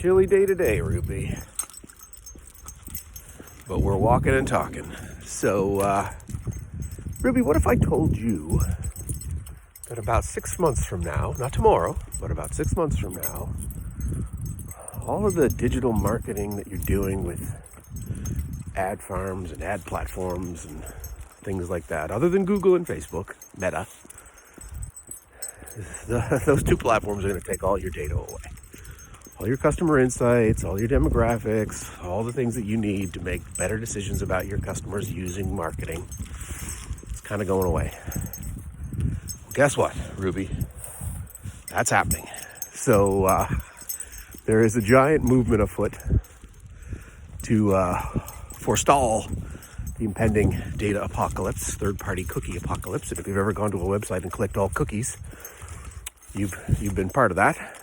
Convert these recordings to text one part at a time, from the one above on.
chilly day today, Ruby. But we're walking and talking. So, Ruby, what if I told you that about 6 months from now, not tomorrow, but about 6 months from now, all of the digital marketing that you're doing with ad farms and ad platforms and things like that, other than Google and Facebook, Meta, those two platforms are going to take all your data away. All your customer insights, all your demographics, all the things that you need to make better decisions about your customers using marketing. It's kind of going away. Well, guess what, Ruby? That's happening. So there is a giant movement afoot to forestall the impending data apocalypse, third-party cookie apocalypse. And if you've ever gone to a website and clicked all cookies, you've been part of that.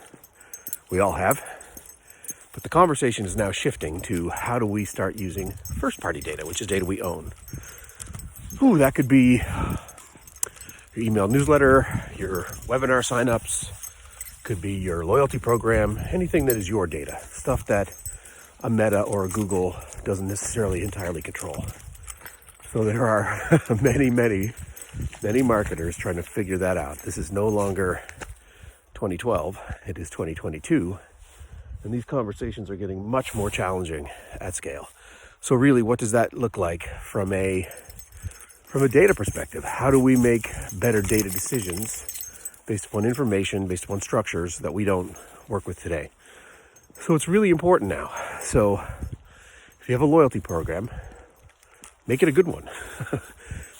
We all have. But the conversation is now shifting to how do we start using first-party data, which is data we own. Ooh, that could be your email newsletter, your webinar signups, could be your loyalty program, anything that is your data, stuff that a Meta or a Google doesn't necessarily entirely control. So there are many marketers trying to figure that out. This is no longer 2012, it is 2022, and these conversations are getting much more challenging at scale. So really, what does that look like from a data perspective? How do we make better data decisions based upon information, based upon structures that we don't work with today? So it's really important now. So if you have a loyalty program, make it a good one.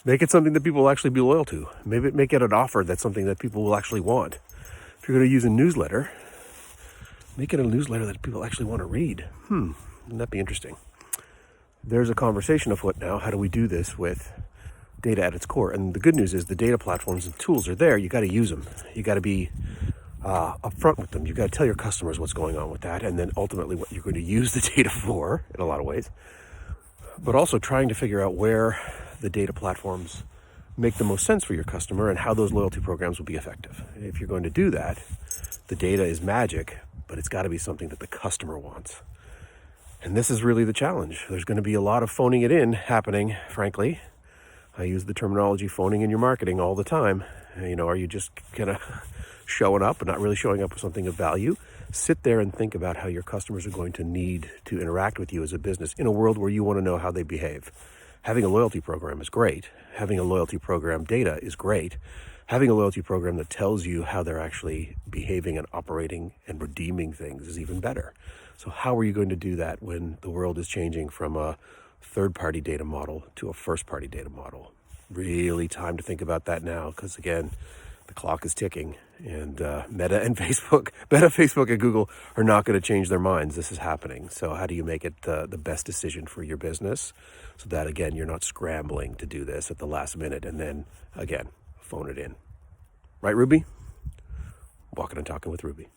Make it something that people will actually be loyal to. Maybe make it an offer that's something that people will actually want. If you're going to use a newsletter, make it a newsletter that people actually want to read. Wouldn't that be interesting? There's a conversation afoot now. How do we do this with data at its core? And the good news is the data platforms and tools are there. You got to use them. You got to be upfront with them. You got to tell your customers what's going on with that, and then ultimately what you're going to use the data for in a lot of ways. But also trying to figure out where the data platforms make the most sense for your customer and how those loyalty programs will be effective. If you're going to do that, the data is magic, but it's got to be something that the customer wants. And this is really the challenge. There's going to be a lot of phoning it in happening, frankly. I use the terminology phoning in your marketing all the time. Are you just kind of showing up but not really showing up with something of value? Sit there and think about how your customers are going to need to interact with you as a business in a world where you want to know how they behave. Having a loyalty program is great. Having a loyalty program data is great. Having a loyalty program that tells you how they're actually behaving and operating and redeeming things is even better. So how are you going to do that when the world is changing from a third-party data model to a first-party data model? Really time to think about that now, because again, the clock is ticking, and Meta, Facebook, and Google are not going to change their minds. This is happening. So how do you make it the best decision for your business so that, again, you're not scrambling to do this at the last minute and then, again, phone it in. Right, Ruby? Walking and talking with Ruby.